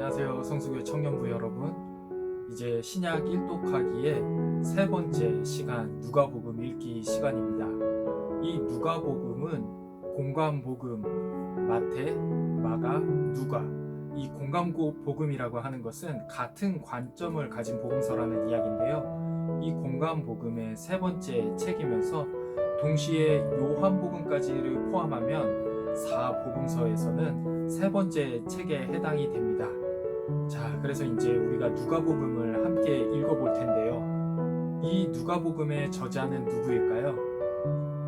안녕하세요, 성수교회 청년부 여러분. 이제 신약 1독하기의 세 번째 시간 누가복음 읽기 시간입니다. 이 누가복음은 공감복음, 마태, 마가, 누가, 이 공감복음이라고 하는 것은 같은 관점을 가진 복음서라는 이야기인데요. 이 공감복음의 세 번째 책이면서 동시에 요한복음까지를 포함하면 4복음서에서는 세 번째 책에 해당이 됩니다. 자, 그래서 이제 우리가 누가복음을 함께 읽어볼 텐데요. 이 누가복음의 저자는 누구일까요?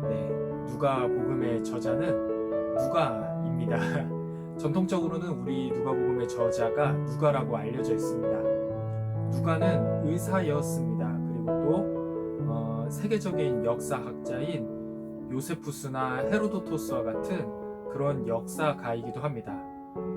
네, 누가복음의 저자는 누가입니다. 전통적으로는 우리 누가복음의 저자가 누가라고 알려져 있습니다. 누가는 의사였습니다. 그리고 또 세계적인 역사학자인 요세푸스나 헤로도토스와 같은 그런 역사가이기도 합니다.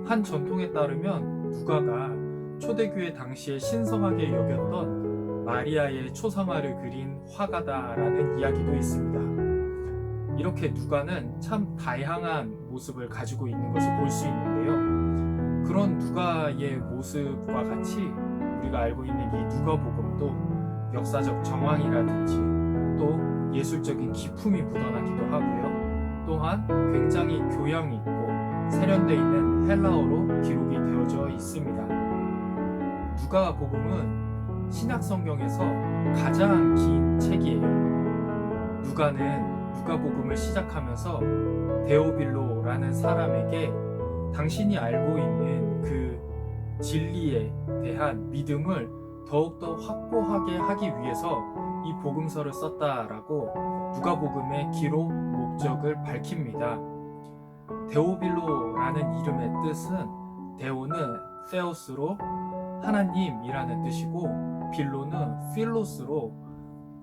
한 전통에 따르면 누가가 초대교회 당시에 신성하게 여겼던 마리아의 초상화를 그린 화가다라는 이야기도 있습니다. 이렇게 누가는 참 다양한 모습을 가지고 있는 것을 볼 수 있는데요. 그런 누가의 모습과 같이 우리가 알고 있는 이 누가복음도 역사적 정황이라든지 또 예술적인 기품이 묻어나기도 하고요. 또한 굉장히 교양 있고 세련되어 있는 헬라어로 기록이 되어져 있습니다. 누가복음은 신약 성경에서 가장 긴 책이에요. 누가는 누가복음을 시작하면서 데오빌로라는 사람에게 당신이 알고 있는 그 진리에 대한 믿음을 더욱더 확고하게 하기 위해서 이 복음서를 썼다라고 누가복음의 기록 목적을 밝힙니다. 데오빌로라는 이름의 뜻은 데오는 세오스로 하나님이라는 뜻이고 빌로는 필로스로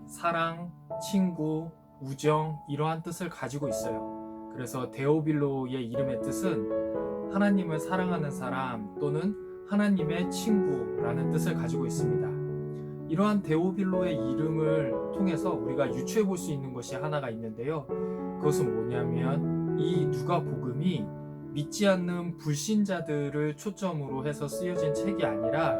사랑, 친구, 우정 이러한 뜻을 가지고 있어요. 그래서 데오빌로의 이름의 뜻은 하나님을 사랑하는 사람 또는 하나님의 친구라는 뜻을 가지고 있습니다. 이러한 데오빌로의 이름을 통해서 우리가 유추해 볼 수 있는 것이 하나가 있는데요. 그것은 뭐냐면 이 누가복음이 믿지 않는 불신자들을 초점으로 해서 쓰여진 책이 아니라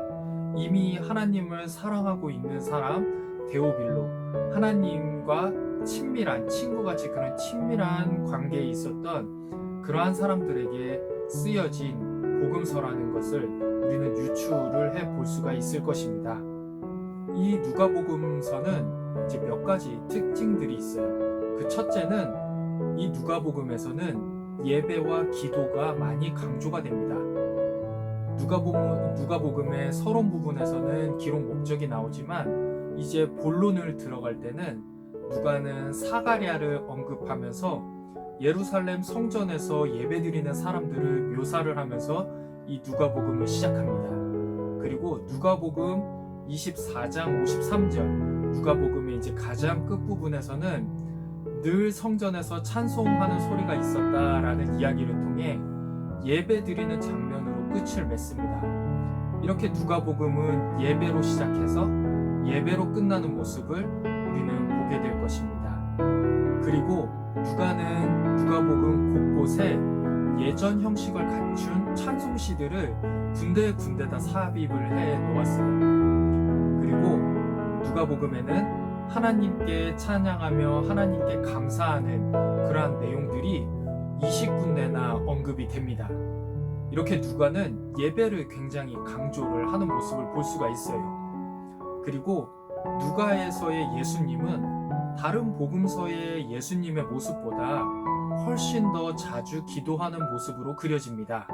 이미 하나님을 사랑하고 있는 사람 데오빌로, 하나님과 친밀한 친구같이 그런 친밀한 관계에 있었던 그러한 사람들에게 쓰여진 복음서라는 것을 우리는 유추를 해 볼 수가 있을 것입니다. 이 누가복음서는 이제 몇 가지 특징들이 있어요. 그 첫째는 이 누가복음에서는 예배와 기도가 많이 강조가 됩니다. 누가복음의 서론 부분에서는 기록 목적이 나오지만 이제 본론을 들어갈 때는 누가는 사가랴를 언급하면서 예루살렘 성전에서 예배드리는 사람들을 묘사를 하면서 이 누가복음을 시작합니다. 그리고 누가복음 24장 53절 누가복음의 이제 가장 끝부분에서는 늘 성전에서 찬송하는 소리가 있었다라는 이야기를 통해 예배 드리는 장면으로 끝을 맺습니다. 이렇게 누가복음은 예배로 시작해서 예배로 끝나는 모습을 우리는 보게 될 것입니다. 그리고 누가는 누가복음 곳곳에 예전 형식을 갖춘 찬송시들을 군데군데다 삽입을 해 놓았어요. 그리고 누가복음에는 하나님께 찬양하며 하나님께 감사하는 그러한 내용들이 20군데나 언급이 됩니다. 이렇게 누가는 예배를 굉장히 강조를 하는 모습을 볼 수가 있어요. 그리고 누가에서의 예수님은 다른 복음서의 예수님의 모습보다 훨씬 더 자주 기도하는 모습으로 그려집니다.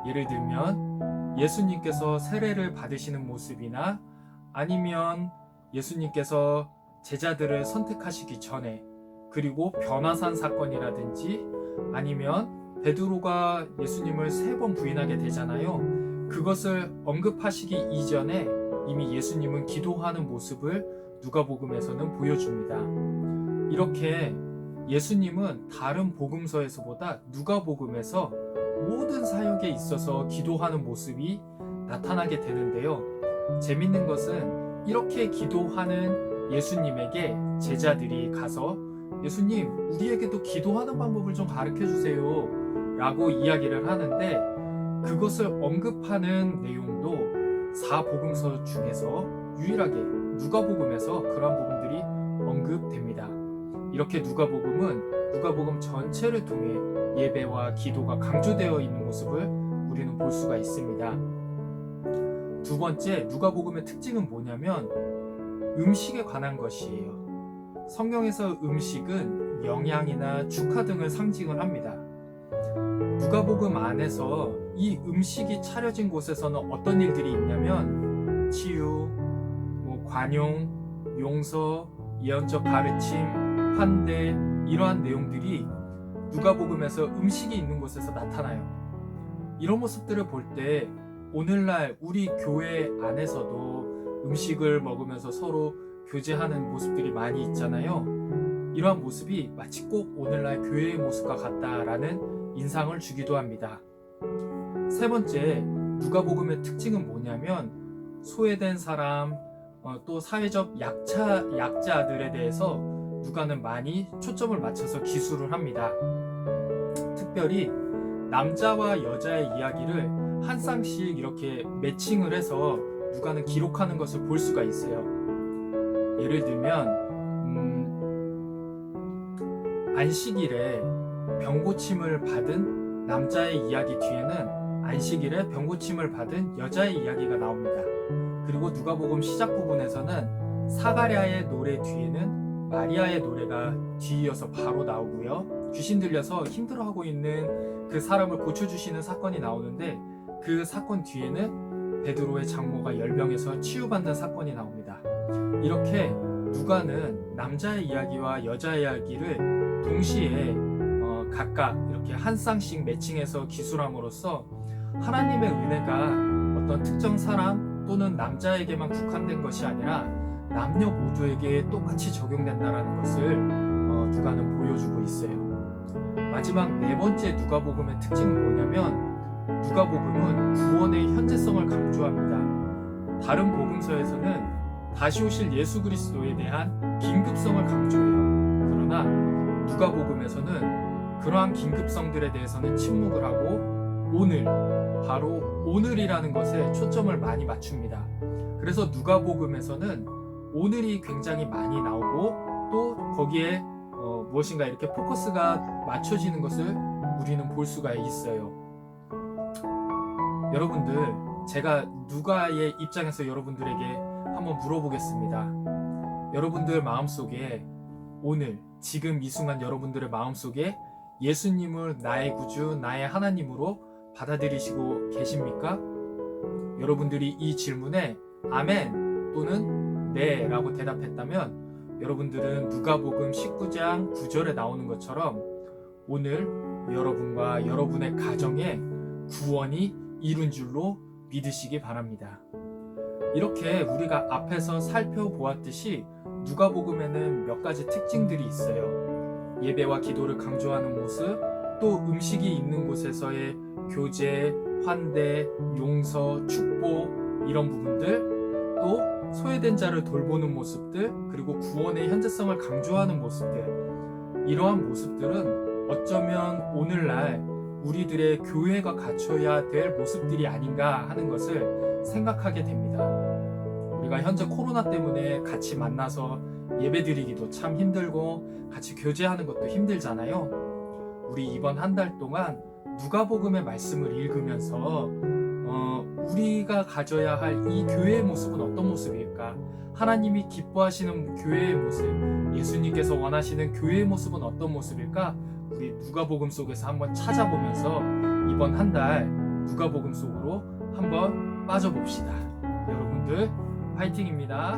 예를 들면 예수님께서 세례를 받으시는 모습이나 아니면 예수님께서 제자들을 선택하시기 전에 그리고 변화산 사건이라든지 아니면 베드로가 예수님을 3번 부인하게 되잖아요. 그것을 언급하시기 이전에 이미 예수님은 기도하는 모습을 누가복음에서는 보여줍니다. 이렇게 예수님은 다른 복음서에서보다 누가복음에서 모든 사역에 있어서 기도하는 모습이 나타나게 되는데요. 재밌는 것은 이렇게 기도하는 예수님에게 제자들이 가서 예수님, 우리에게도 기도하는 방법을 좀 가르쳐 주세요 라고 이야기를 하는데 그것을 언급하는 내용도 사복음서 중에서 유일하게 누가복음에서 그러한 부분들이 언급됩니다. 이렇게 누가복음 전체를 통해 예배와 기도가 강조되어 있는 모습을 우리는 볼 수가 있습니다. 두 번째, 누가복음의 특징은 뭐냐면 음식에 관한 것이에요. 성경에서 음식은 영양이나 축하 등을 상징을 합니다. 누가복음 안에서 이 음식이 차려진 곳에서는 어떤 일들이 있냐면 치유, 관용, 용서, 예언적 가르침, 환대, 이러한 내용들이 누가복음에서 음식이 있는 곳에서 나타나요. 이런 모습들을 볼 때 오늘날 우리 교회 안에서도 음식을 먹으면서 서로 교제하는 모습들이 많이 있잖아요. 이러한 모습이 마치 꼭 오늘날 교회의 모습과 같다라는 인상을 주기도 합니다. 세 번째, 누가복음의 특징은 뭐냐면 소외된 사람, 또 사회적 약자들에 대해서 누가는 많이 초점을 맞춰서 기술을 합니다. 특별히 남자와 여자의 이야기를 한 쌍씩 이렇게 매칭을 해서 누가는 기록하는 것을 볼 수가 있어요. 예를 들면 안식일에 병고침을 받은 남자의 이야기 뒤에는 안식일에 병고침을 받은 여자의 이야기가 나옵니다. 그리고 누가복음 시작 부분에서는 사가랴의 노래 뒤에는 마리아의 노래가 뒤이어서 바로 나오고요. 귀신 들려서 힘들어하고 있는 그 사람을 고쳐주시는 사건이 나오는데 그 사건 뒤에는 베드로의 장모가 10명에서 치유받는 사건이 나옵니다. 이렇게 누가는 남자의 이야기와 여자의 이야기를 동시에 각각 이렇게 한 쌍씩 매칭해서 기술함으로써 하나님의 은혜가 어떤 특정 사람 또는 남자에게만 국한된 것이 아니라 남녀 모두에게 똑같이 적용된다는 것을 누가는 보여주고 있어요. 마지막 네 번째 누가복음의 특징은 뭐냐면 누가복음은 구원의 현재성을 강조합니다. 다른 복음서에서는 다시 오실 예수 그리스도에 대한 긴급성을 강조해요. 그러나 누가복음에서는 그러한 긴급성들에 대해서는 침묵을 하고 오늘, 바로 오늘이라는 것에 초점을 많이 맞춥니다. 그래서 누가복음에서는 오늘이 굉장히 많이 나오고 또 거기에 무엇인가 이렇게 포커스가 맞춰지는 것을 우리는 볼 수가 있어요. 여러분들, 제가 누가의 입장에서 여러분들에게 한번 물어보겠습니다. 여러분들 마음속에 오늘, 지금 이 순간 여러분들의 마음속에 예수님을 나의 구주, 나의 하나님으로 받아들이시고 계십니까? 여러분들이 이 질문에 아멘 또는 네 라고 대답했다면 여러분들은 누가복음 19장 9절에 나오는 것처럼 오늘 여러분과 여러분의 가정에 구원이 이룬 줄로 믿으시기 바랍니다. 이렇게 우리가 앞에서 살펴보았듯이 누가복음에는 몇 가지 특징들이 있어요. 예배와 기도를 강조하는 모습, 또 음식이 있는 곳에서의 교제, 환대, 용서, 축복, 이런 부분들, 또 소외된 자를 돌보는 모습들, 그리고 구원의 현재성을 강조하는 모습들, 이러한 모습들은 어쩌면 오늘날 우리들의 교회가 갖춰야 될 모습들이 아닌가 하는 것을 생각하게 됩니다. 우리가 현재 코로나 때문에 같이 만나서 예배드리기도 참 힘들고 같이 교제하는 것도 힘들잖아요. 우리 이번 한 달 동안 누가복음의 말씀을 읽으면서 우리가 가져야 할 이 교회의 모습은 어떤 모습일까? 하나님이 기뻐하시는 교회의 모습, 예수님께서 원하시는 교회의 모습은 어떤 모습일까? 우리 누가복음 속에서 한번 찾아보면서 이번 한 달 누가복음 속으로 한번 빠져봅시다. 여러분들 화이팅입니다.